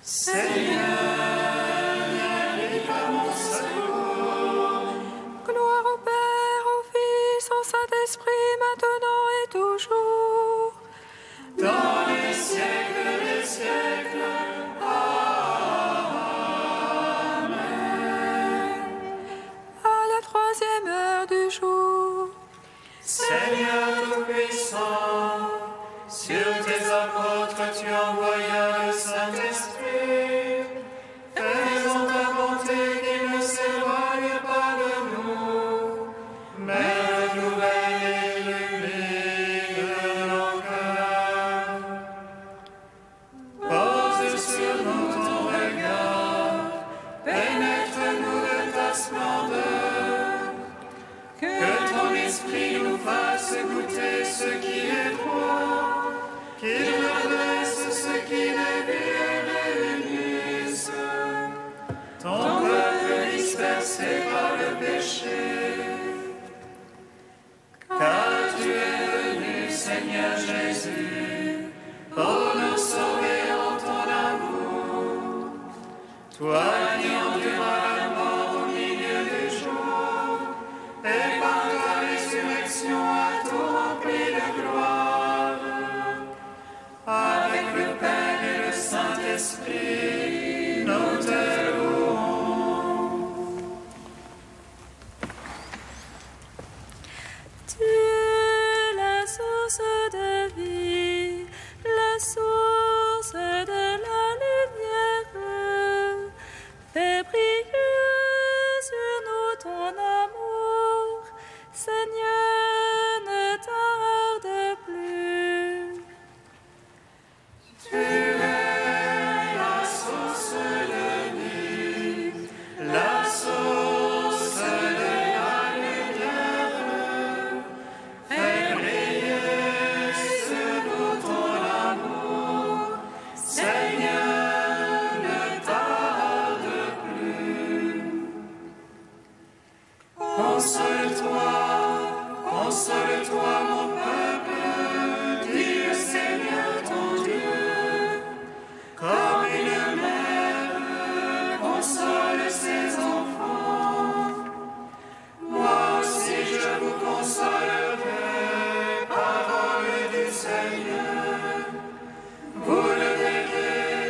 Seigneur, viens à mon secours. Gloire au Père, au Fils, au Saint-Esprit, maintenant et toujours. Dans les siècles des siècles. Amen. À la 3e heure du jour. Seigneur Tout-Puissant, sur tes apôtres tu envoyas le Saint-Esprit, faisant ta bonté qu'il ne s'éloigne pas de nous, mais renouvelle et illumine nos cœurs. Pose sur nous ton regard, pénètre-nous de ta splendeur, que ton esprit nous fasse goûter ce qui est toi, qu'il redresse ce qui dévie et réunisse ton peuple dispersé par le péché. Car tu es venu, Seigneur Jésus, pour nous sauver en ton amour. Toi qui enduras la mort au milieu du jour, et par ta résurrection a tout rempli de gloire. Avec le Père et le Saint-Esprit, nous te louons. Tu es la source de vie, la source de la lumière. Fais briller sur nous ton amour, Seigneur, ne tarde plus. Tu es la source de vie, la source de la lumière. Fais briller sur nous ton amour, Seigneur, ne tarde plus. Console-toi, mon peuple, dit le Seigneur ton Dieu. Comme une mère console ses enfants, moi aussi je vous consolerai, parole du Seigneur. Vous le verrez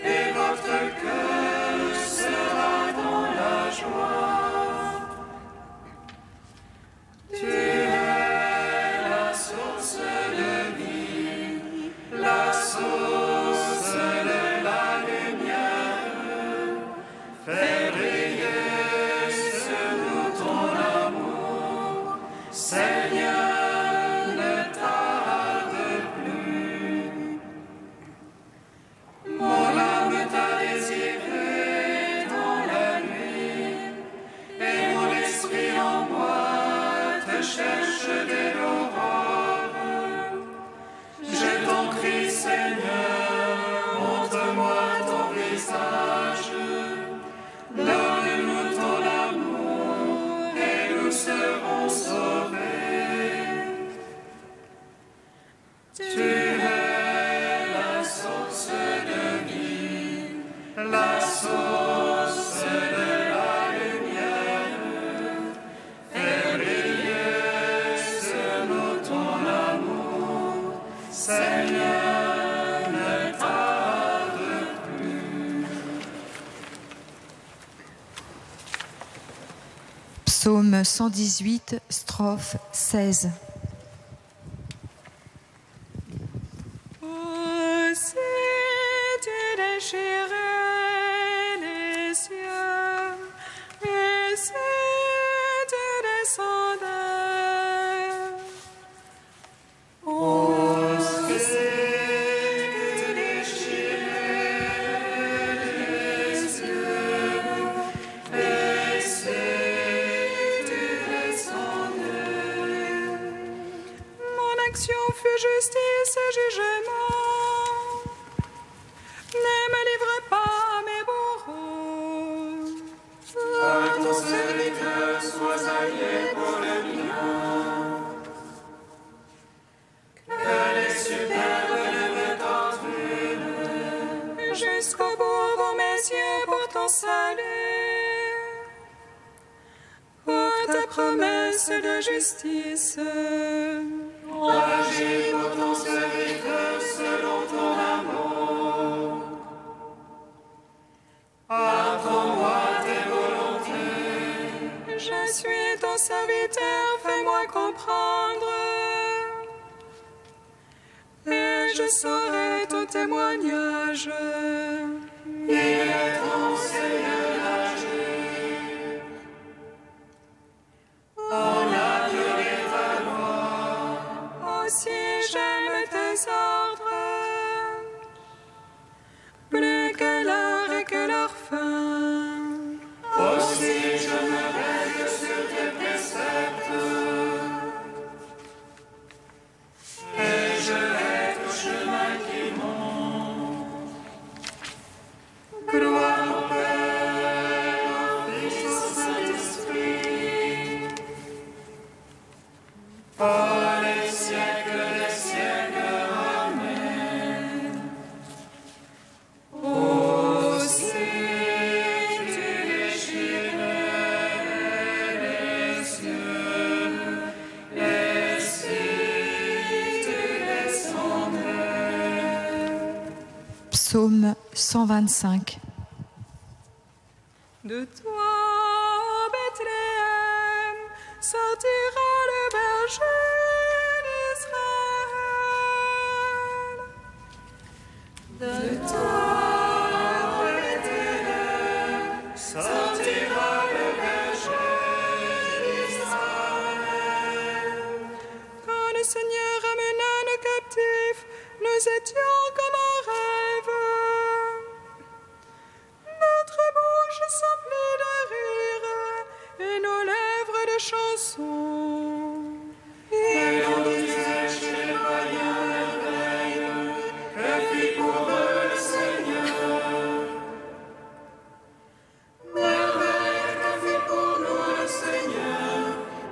et votre cœur sera dans la joie. Tu es la source de vie, la source de la lumière. Fais briller sur nous ton amour, Seigneur, ne tarde plus. Mon âme t'a désiré dans la nuit, et mon esprit en moi te cherche dès l'aurore. Je t'en prie, Seigneur, montre-moi ton visage. Donne-nous ton amour et nous serons sauvés. Tu es la source de vie, la source de la lumière. Fais briller sur nous ton amour, Seigneur, ne tarde plus. Psaume 118, strophe 16. Si tu déchirais les cieux, et si tu descendais, Si tu déchirais les cieux, et si tu descendais, mon action fut justice et jugement. Ne me livre pas à mes bourreaux. à ton serviteur sois allié pour le bien. Que les superbes ne me torturent, Jusqu'au bout salut. Pour ta promesse de justice, agis pour ton serviteur selon ton amour. Apprends-moi tes volontés. je suis ton serviteur, fais-moi comprendre. Et je saurai ton témoignage. Il est ton Seigneur d'agir. On a violé ta loi. Aussi j'aime tes ordres, plus que l'or et que l'orphin. Aussi je me veille sur tes préceptes. Et je hais tout chemin qui monte. Gloire au Père, au Fils, au Saint-Esprit. Par les siècles des siècles. Amen. Aussi tu déchirais les cieux, et si tu descendais. Psaume 125. De toi, Bethléem, sortira le berger d'Israël. De toi, Bethléem, sortira le berger d'Israël. quand le Seigneur amena nos captifs, nous étions comme un rêve. Notre bouche s'emplit de rire et nos lèvres de chansons. Et on disait chez les païens merveilles, que fit pour eux le Seigneur. Merveille que fit pour nous le Seigneur,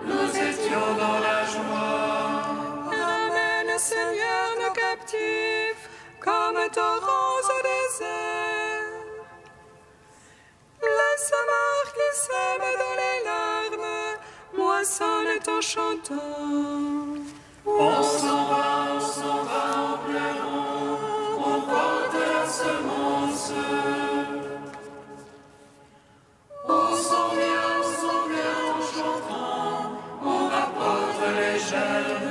nous étions dans la joie. Ramène, Seigneur, nos captifs, comme torrents au désert. Laisse mort qui sème dans les larmes, moissonne en chantant. On s'en va en pleurant, on porte la semence. On s'en vient en chantant, on rapporte les germes.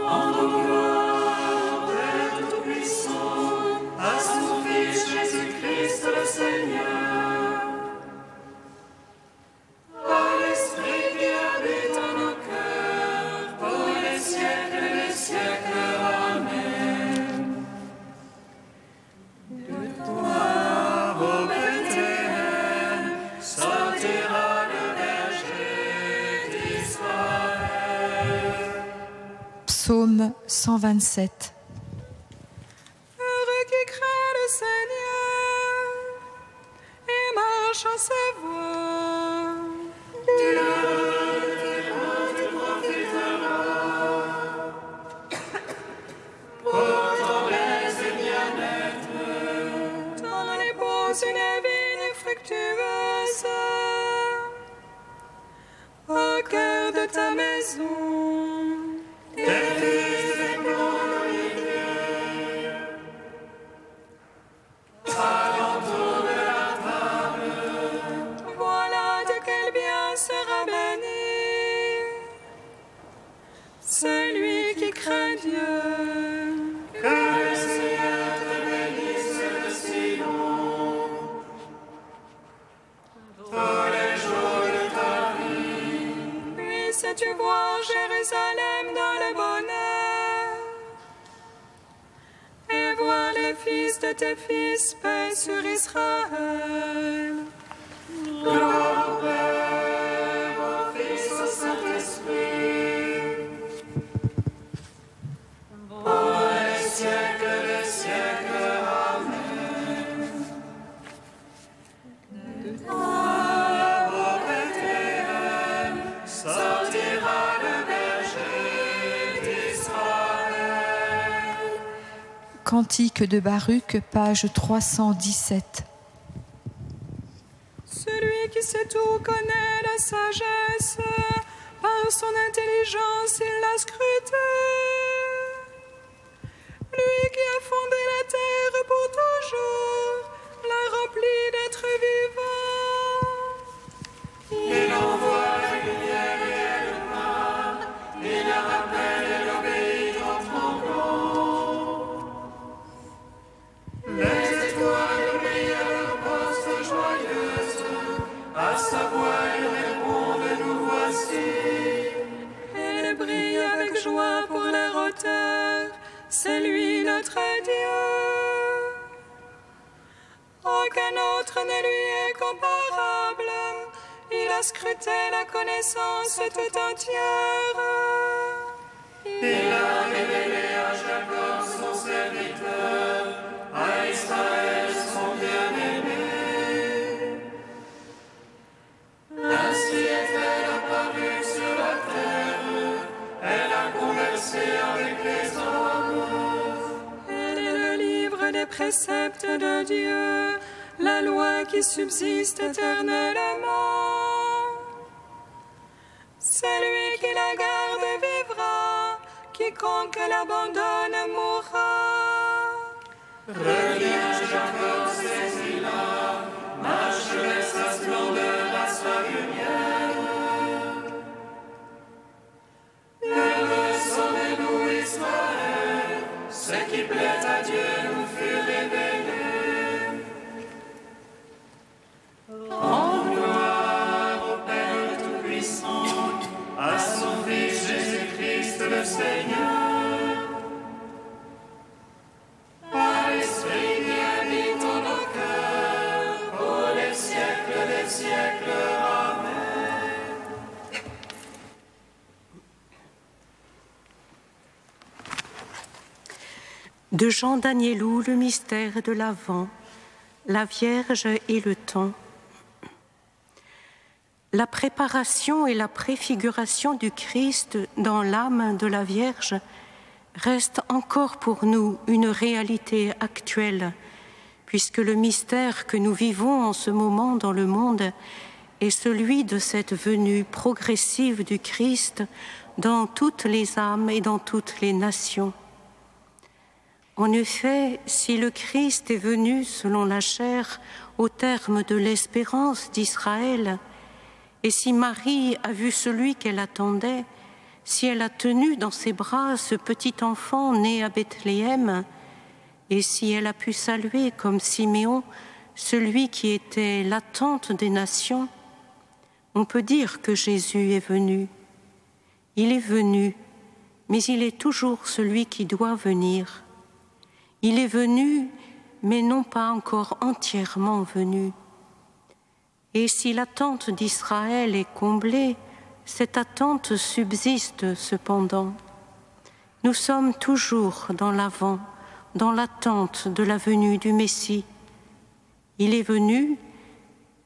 Rendons gloire, Père Tout-Puissant, à son Fils Jésus-Christ le Seigneur. Par l'Esprit qui habite en nos cœurs, pour les siècles des siècles. Amen. De toi, ô Bethléem, sortira le berger d'Israël. Psaume 127. Heureux qui craint le Seigneur et marche en ses voies. Dans l'épouse une vigne fructueuse, au cœur de ta maison. Voilà de quel bien sera béni celui qui craint Dieu. Que le Seigneur te bénisse de Sion, tous les jours de ta vie. Puisses-tu voir Jérusalem dans le bonheur et voir les fils de tes fils paix sur Israël. Gloire au Père, au Fils, au Saint-Esprit. Pour les siècles des siècles. Amen. De toi, ô Bethléem, sortira le berger d'Israël. Cantique de Baruch, page 317. Celui qui sait tout connaît la sagesse, par son intelligence il l'a scrutée. Lui qui a fondé la terre pour toujours, l'a remplie d'êtres vivants. Il envoie la lumière et elle part, il la rappelle et l'obéit en tremblant. Les étoiles brillent à leur poste joyeuse, à sa voix elles répondent, nous voici. Elle brille avec joie pour leur auteur, c'est lui notre Dieu. Aucun autre ne lui est comparable, il a scruté la connaissance tout entière. Il a révélé à Jacob son serviteur, à Israël son bien-aimé. Ainsi est-elle apparue sur la terre, elle a conversé avec les hommes. Elle est le livre des préceptes de Dieu, la loi qui subsiste éternellement. Celui qui la garde vivra, quiconque l'abandonne mourra. Reviens Jacob, saisis-la, marche vers sa splendeur à sa lumière. Heureux sauvez-nous Israël, ce qui plaît à Dieu nous fut révélé. En gloire au Père Tout-Puissant, à son Fils Jésus-Christ le Seigneur, par l'Esprit qui habite en nos cœurs, pour les siècles des siècles. Amen. De Jean d'Agnelou, le mystère de l'Avent, la Vierge et le temps. La préparation et la préfiguration du Christ dans l'âme de la Vierge reste encore pour nous une réalité actuelle, puisque le mystère que nous vivons en ce moment dans le monde est celui de cette venue progressive du Christ dans toutes les âmes et dans toutes les nations. En effet, si le Christ est venu selon la chair au terme de l'espérance d'Israël, et si Marie a vu celui qu'elle attendait, si elle a tenu dans ses bras ce petit enfant né à Bethléem, et si elle a pu saluer comme Siméon celui qui était l'attente des nations, on peut dire que Jésus est venu. Il est venu, mais il est toujours celui qui doit venir. Il est venu, mais non pas encore entièrement venu. Et si l'attente d'Israël est comblée, cette attente subsiste cependant. Nous sommes toujours dans l'avant, dans l'attente de la venue du Messie. Il est venu,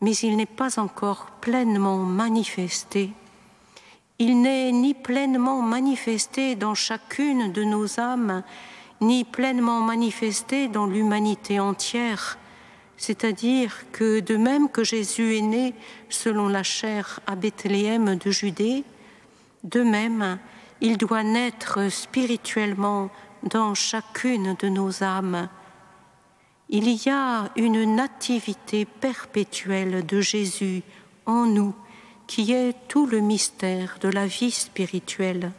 mais il n'est pas encore pleinement manifesté. Il n'est ni pleinement manifesté dans chacune de nos âmes, ni pleinement manifesté dans l'humanité entière. C'est-à-dire que de même que Jésus est né selon la chair à Bethléem de Judée, de même, il doit naître spirituellement dans chacune de nos âmes. Il y a une nativité perpétuelle de Jésus en nous, qui est tout le mystère de la vie spirituelle.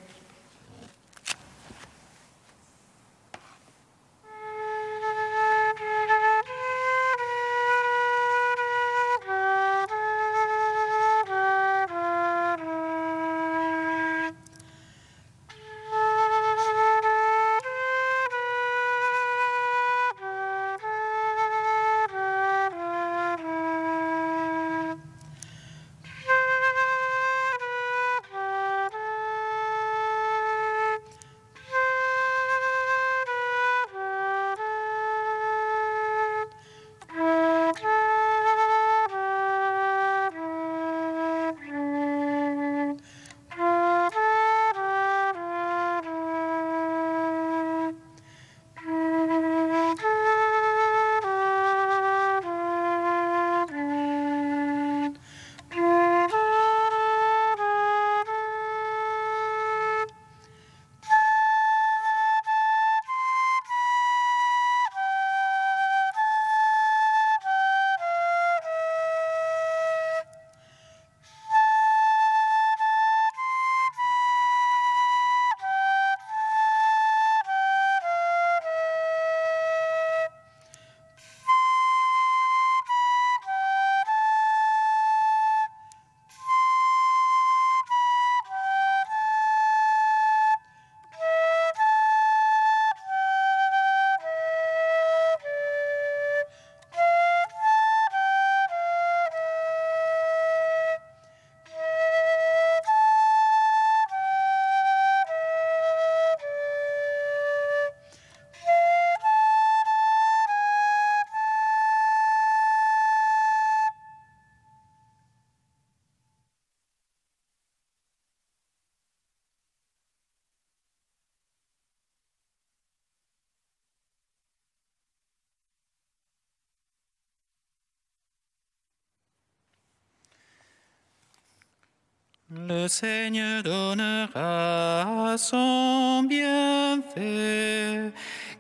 Le Seigneur donnera son bienfait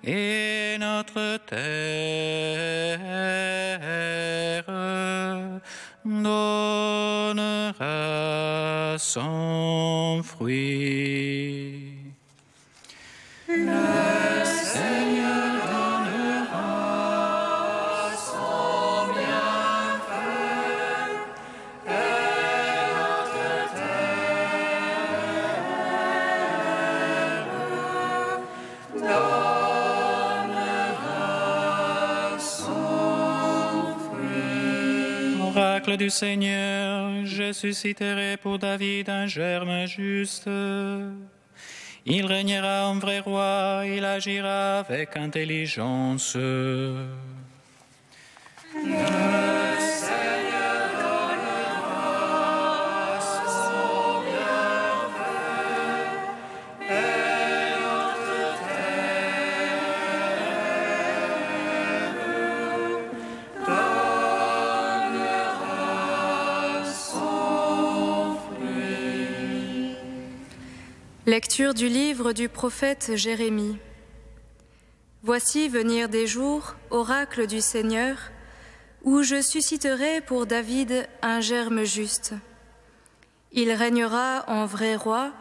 et notre terre donnera son fruit. Le Seigneur donnera son bienfait et notre terre donnera son fruit. Oracle du Seigneur, je susciterai pour David un germe juste. Il régnera en vrai roi, il agira avec intelligence. Le Seigneur donnera son bienfait et notre terre donnera son fruit. Lecture du livre du prophète Jérémie. Voici venir des jours, oracle du Seigneur, où je susciterai pour David un germe juste. Il régnera en vrai roi,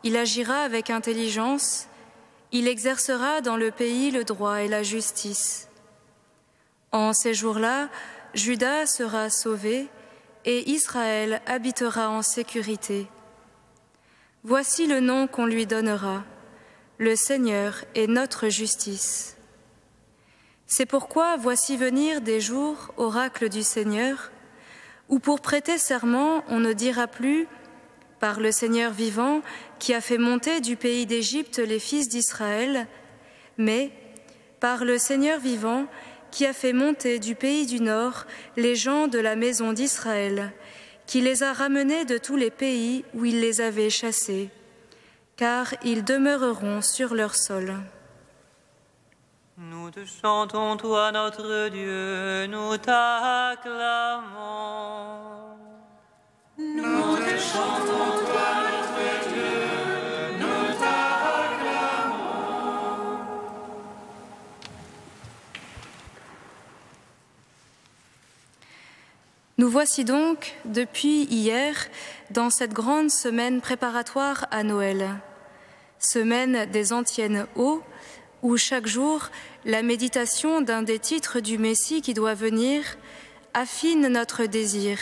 il agira avec intelligence, il exercera dans le pays le droit et la justice. En ces jours-là, Juda sera sauvé et Israël habitera en sécurité. Voici le nom qu'on lui donnera. Le Seigneur est notre justice. C'est pourquoi voici venir des jours, oracle du Seigneur, où pour prêter serment, on ne dira plus « Par le Seigneur vivant, qui a fait monter du pays d'Égypte les fils d'Israël », mais « Par le Seigneur vivant, qui a fait monter du pays du Nord les gens de la maison d'Israël », qui les a ramenés de tous les pays où il les avait chassés, car ils demeureront sur leur sol. Nous te chantons, toi notre Dieu, nous t'acclamons. Nous te chantons, toi notre Dieu, nous t'acclamons. Nous voici donc, depuis hier, dans cette grande semaine préparatoire à Noël, semaine des antiennes eaux, où chaque jour, la méditation d'un des titres du Messie qui doit venir affine notre désir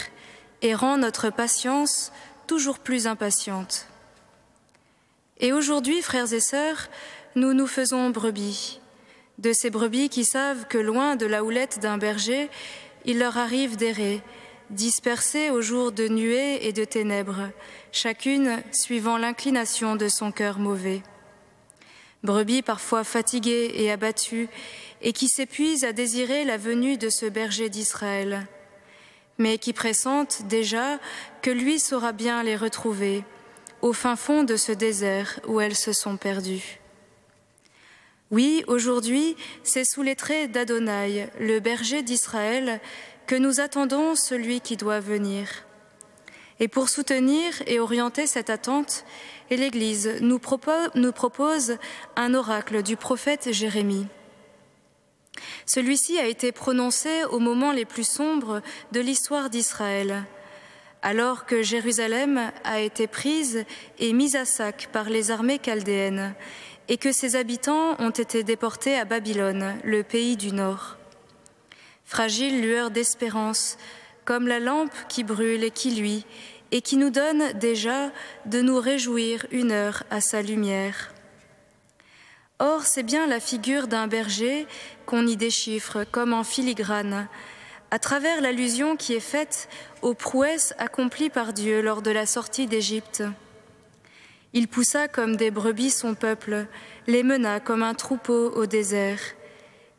et rend notre patience toujours plus impatiente. Et aujourd'hui, frères et sœurs, nous nous faisons brebis, de ces brebis qui savent que loin de la houlette d'un berger, il leur arrive d'errer, dispersées au jour de nuées et de ténèbres, chacune suivant l'inclination de son cœur mauvais. Brebis parfois fatiguées et abattues, et qui s'épuisent à désirer la venue de ce berger d'Israël, mais qui pressentent déjà que lui saura bien les retrouver, au fin fond de ce désert où elles se sont perdues. Oui, aujourd'hui, c'est sous les traits d'Adonai, le berger d'Israël, que nous attendons celui qui doit venir. Et pour soutenir et orienter cette attente, l'Église nous propose un oracle du prophète Jérémie. Celui-ci a été prononcé au moment les plus sombres de l'histoire d'Israël, alors que Jérusalem a été prise et mise à sac par les armées chaldéennes et que ses habitants ont été déportés à Babylone, le pays du Nord. Fragile lueur d'espérance, comme la lampe qui brûle et qui luit, et qui nous donne déjà de nous réjouir une heure à sa lumière. Or, c'est bien la figure d'un berger qu'on y déchiffre comme en filigrane, à travers l'allusion qui est faite aux prouesses accomplies par Dieu lors de la sortie d'Égypte. Il poussa comme des brebis son peuple, les mena comme un troupeau au désert.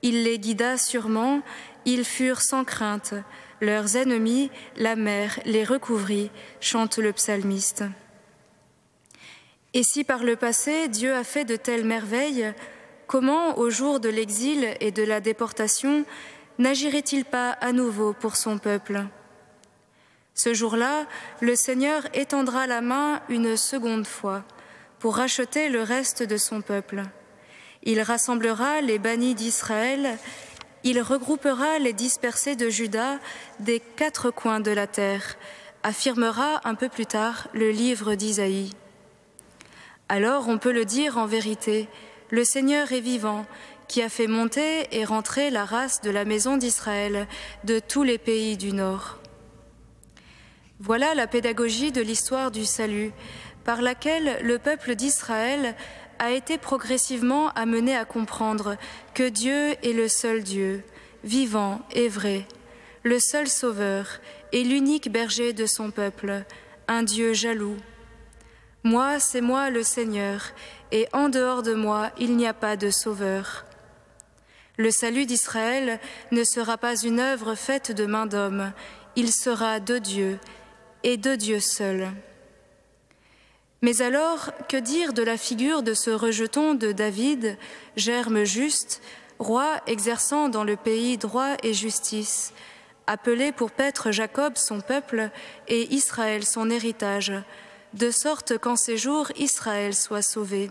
Il les guida sûrement, ils furent sans crainte. Leurs ennemis, la mer, les recouvrit, chante le psalmiste. Et si par le passé Dieu a fait de telles merveilles, comment, au jour de l'exil et de la déportation, n'agirait-il pas à nouveau pour son peuple ? Ce jour-là, le Seigneur étendra la main une seconde fois pour racheter le reste de son peuple. Il rassemblera les bannis d'Israël, il regroupera les dispersés de Juda des 4 coins de la terre, affirmera un peu plus tard le livre d'Isaïe. Alors on peut le dire en vérité, le Seigneur est vivant, qui a fait monter et rentrer la race de la maison d'Israël de tous les pays du Nord. Voilà la pédagogie de l'histoire du salut, par laquelle le peuple d'Israël a été progressivement amené à comprendre que Dieu est le seul Dieu, vivant et vrai, le seul Sauveur et l'unique berger de son peuple, un Dieu jaloux. Moi, c'est moi le Seigneur, et en dehors de moi, il n'y a pas de Sauveur. Le salut d'Israël ne sera pas une œuvre faite de main d'homme, il sera de Dieu, et de Dieu seul. Mais alors, que dire de la figure de ce rejeton de David, germe juste, roi exerçant dans le pays droit et justice, appelé pour paître Jacob son peuple et Israël son héritage, de sorte qu'en ces jours Israël soit sauvé.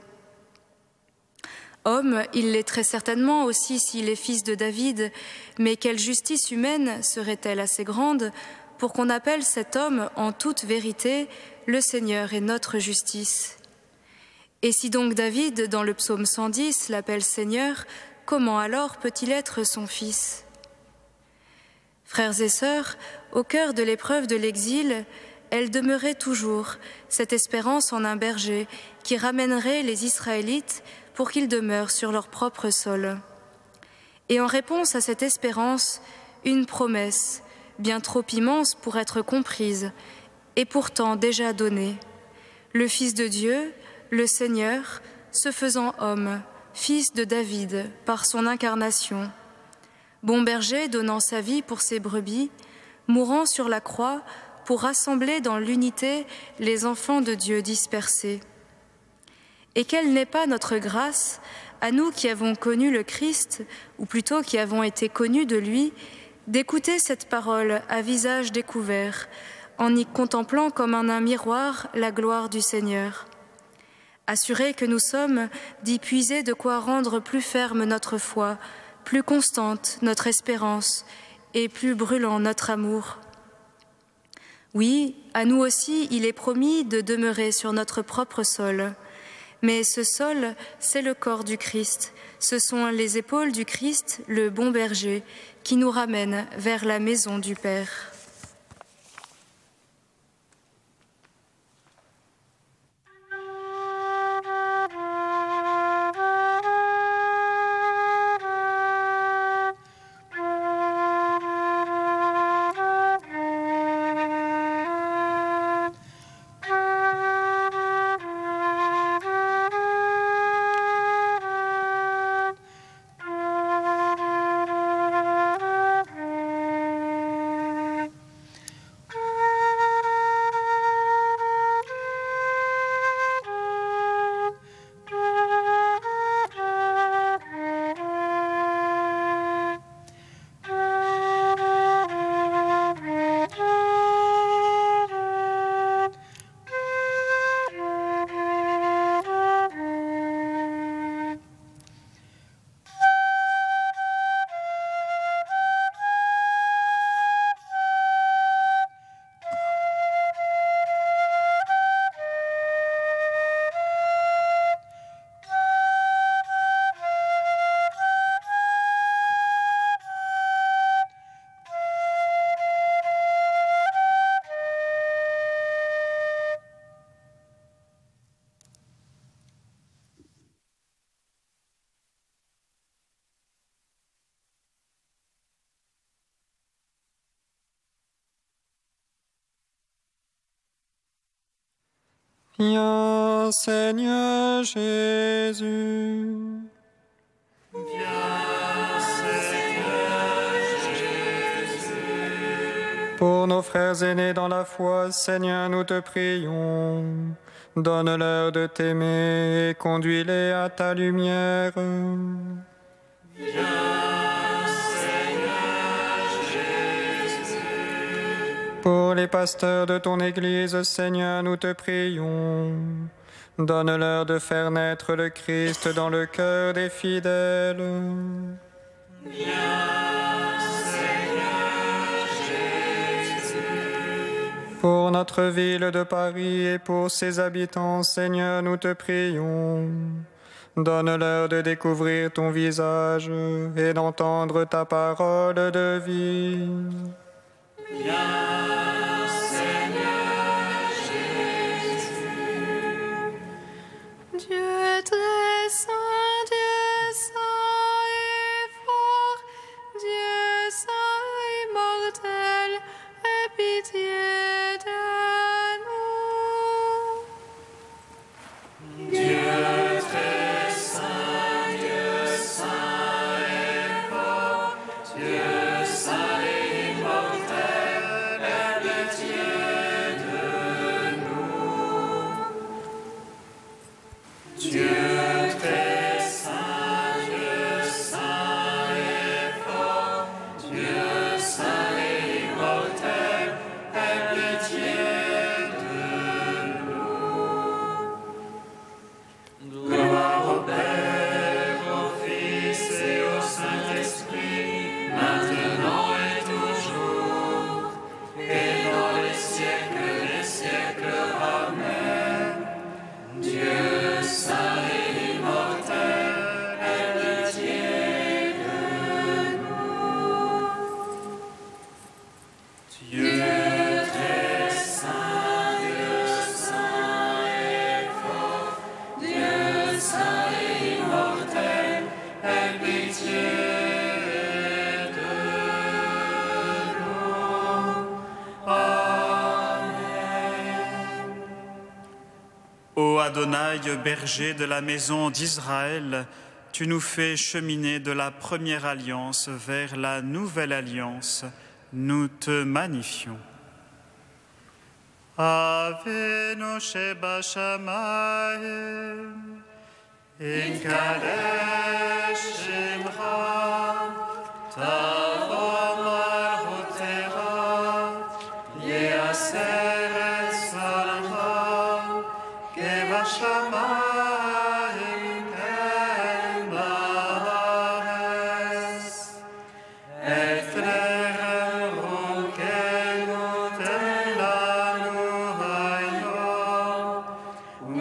Homme, il l'est très certainement aussi s'il est fils de David, mais quelle justice humaine serait-elle assez grande pour qu'on appelle cet homme en toute vérité le Seigneur est notre justice. Et si donc David, dans le psaume 110, l'appelle Seigneur, comment alors peut-il être son fils? Frères et sœurs, au cœur de l'épreuve de l'exil, elle demeurait toujours, cette espérance en un berger qui ramènerait les Israélites pour qu'ils demeurent sur leur propre sol. Et en réponse à cette espérance, une promesse, bien trop immense pour être comprise, et pourtant déjà donné, le Fils de Dieu, le Seigneur, se faisant homme, fils de David par son incarnation, bon berger donnant sa vie pour ses brebis, mourant sur la croix pour rassembler dans l'unité les enfants de Dieu dispersés. Et quelle n'est pas notre grâce, à nous qui avons connu le Christ, ou plutôt qui avons été connus de lui, d'écouter cette parole à visage découvert, en y contemplant comme en un miroir la gloire du Seigneur. Assurés que nous sommes d'y puiser de quoi rendre plus ferme notre foi, plus constante notre espérance et plus brûlant notre amour. Oui, à nous aussi il est promis de demeurer sur notre propre sol. Mais ce sol, c'est le corps du Christ, ce sont les épaules du Christ, le bon berger, qui nous ramènent vers la maison du Père. Viens, Seigneur Jésus. Viens, Seigneur Jésus. Pour nos frères aînés dans la foi, Seigneur, nous te prions. Donne-leur de t'aimer et conduis-les à ta lumière. Viens, Seigneur Jésus. Pour les pasteurs de ton Église, Seigneur, nous te prions. Donne-leur de faire naître le Christ dans le cœur des fidèles. Pour notre ville de Paris et pour ses habitants, Seigneur, nous te prions. Donne-leur de découvrir ton visage et d'entendre ta parole de vie. Viens, Seigneur Jésus. Dieu très saint, Dieu saint et fort, Dieu saint et immortel, aie pitié de nous. Dieu très saint, Dieu saint et fort, Dieu saint et immortel, aie pitié de nous. Dieu très saint, Dieu saint et fort, Dieu saint et immortel, aie pitié de nous. Gloire au Père, au Fils et au Saint-Esprit, maintenant et toujours, et dans les siècles des siècles. Amen. Dieu saint et immortel, aie pitié de nous. Dieu très saint, Dieu saint et fort, Dieu saint et immortel, aie pitié de nous. Amen. Ô Adonai, berger de la maison d'Israël, tu nous fais cheminer de la première alliance vers la nouvelle alliance. Nous te magnifions. Avenu Sheba Shamayim, in Kadesh Shemcha, Tavo Malchutera, Yeaser et Salcha, Kevashamayim ken baaretz, et lerem rokenu ten lanu hayom,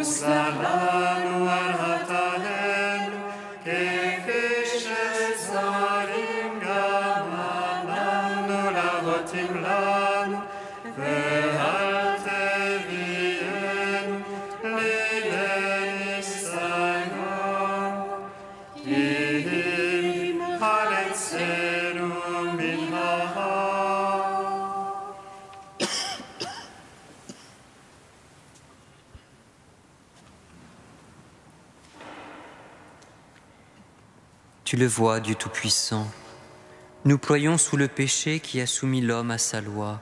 usalanu al hatahenu, kefi shezarim gam ananu lavotim lanu, ve'al tevienu libenisayom, kim haletzenu min ha'am. Tu le vois, Dieu Tout-Puissant, nous ployons sous le péché qui a soumis l'homme à sa loi.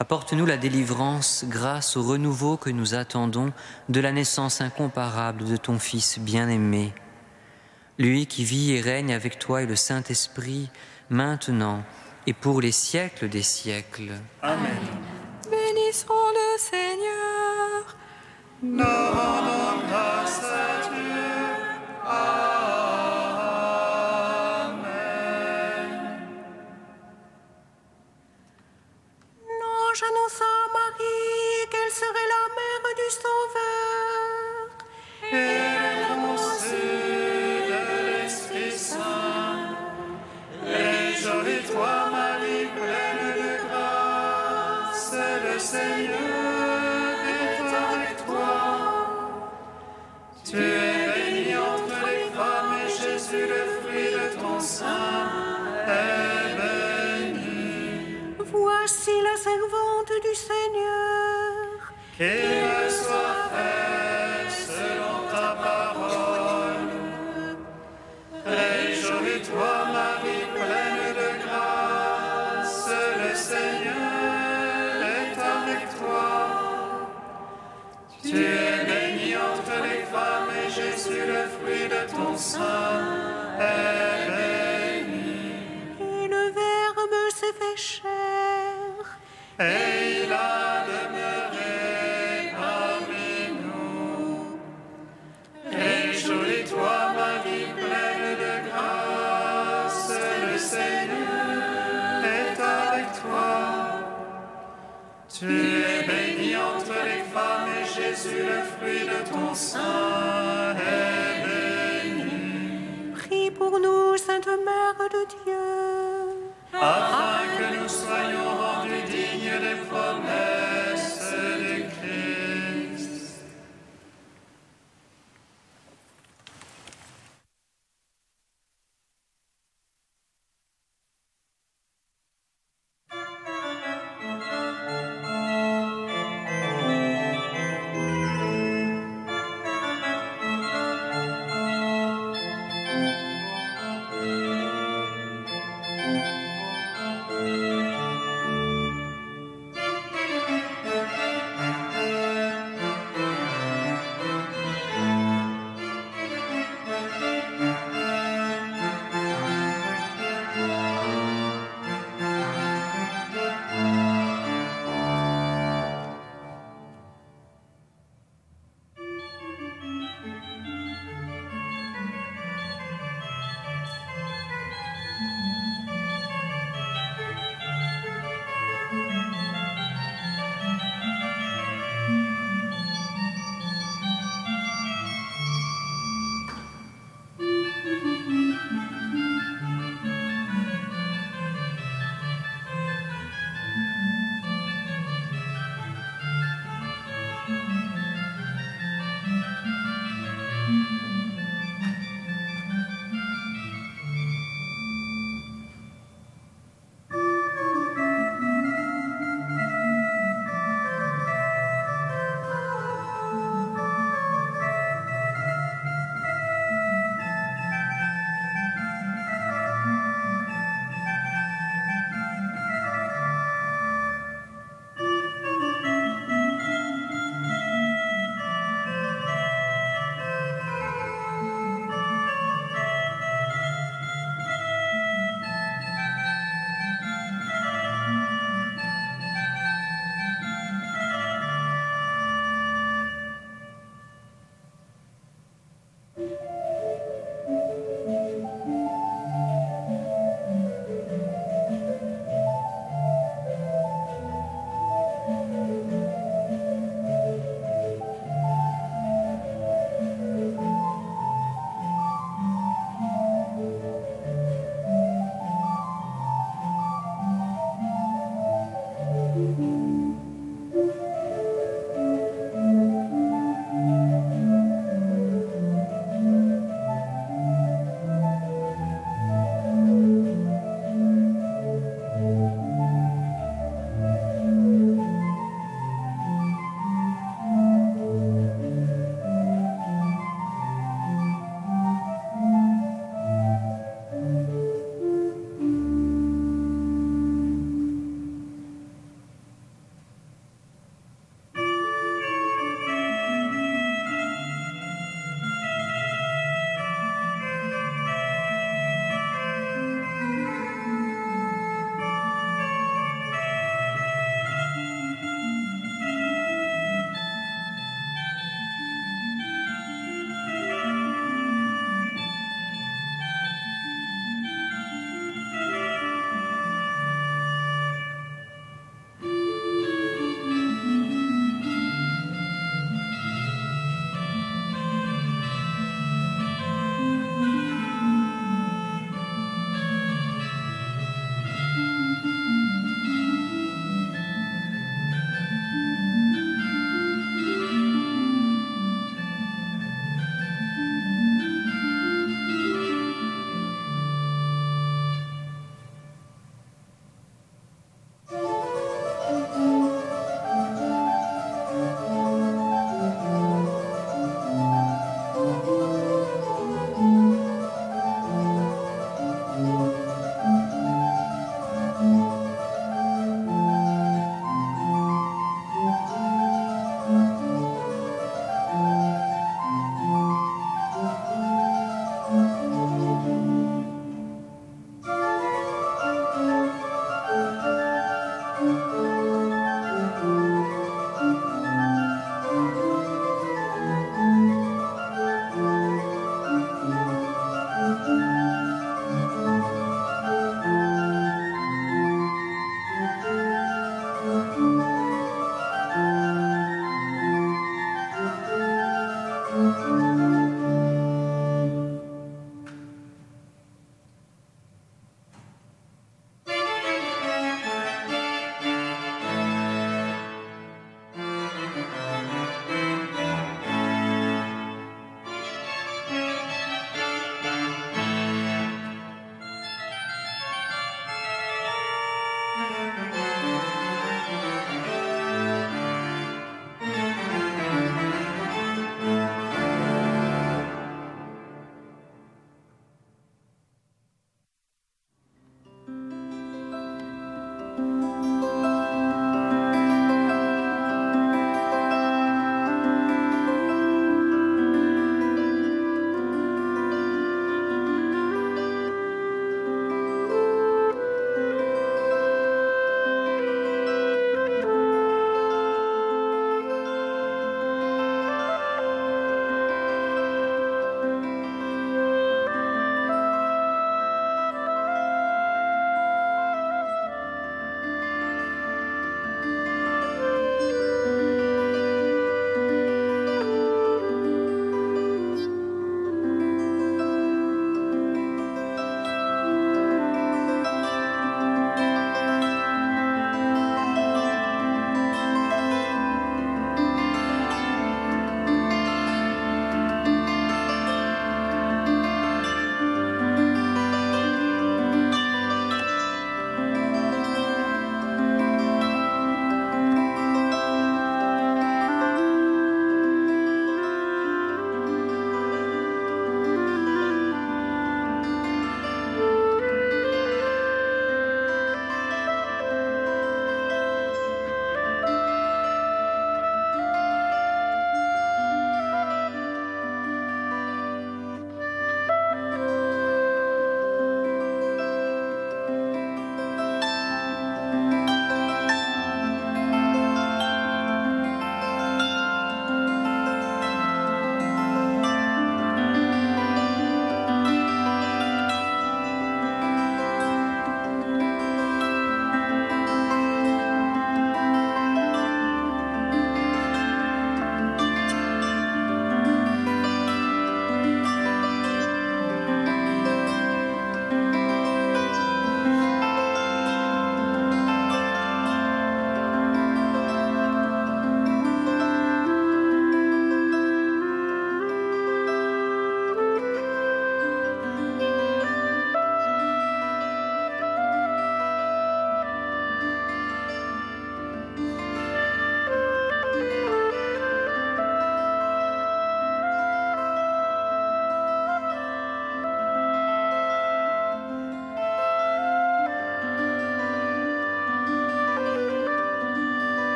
Apporte-nous la délivrance grâce au renouveau que nous attendons de la naissance incomparable de ton Fils bien-aimé. Lui qui vit et règne avec toi et le Saint-Esprit, maintenant et pour les siècles des siècles. Amen. Bénissons le Seigneur. Nous rendons grâce à Dieu. Amen. L'ange annonça à Marie qu'elle serait la mère du Sauveur. Et conçue de l'Esprit Saint, réjouis-toi, Marie, pleine de grâce, le Seigneur est avec toi. Tu es bénie entre les femmes et Jésus, le fruit de ton sein, est béni. Voici la servante du Seigneur. Qu'il me soit fait selon ta parole. Réjouis-toi, Marie, pleine de grâce, le Seigneur est avec toi. Tu es bénie entre les femmes et Jésus, le fruit de ton sein, est béni. Et le Verbe s'est fait chair et il a demeuré parmi nous. Réjouis-toi, Marie, pleine de grâce, le Seigneur est avec toi. Tu es bénie entre les femmes et Jésus, le fruit de ton sein, est béni. Prie pour nous, Sainte Mère de Dieu, afin que nous soyons rendus dignes des promesses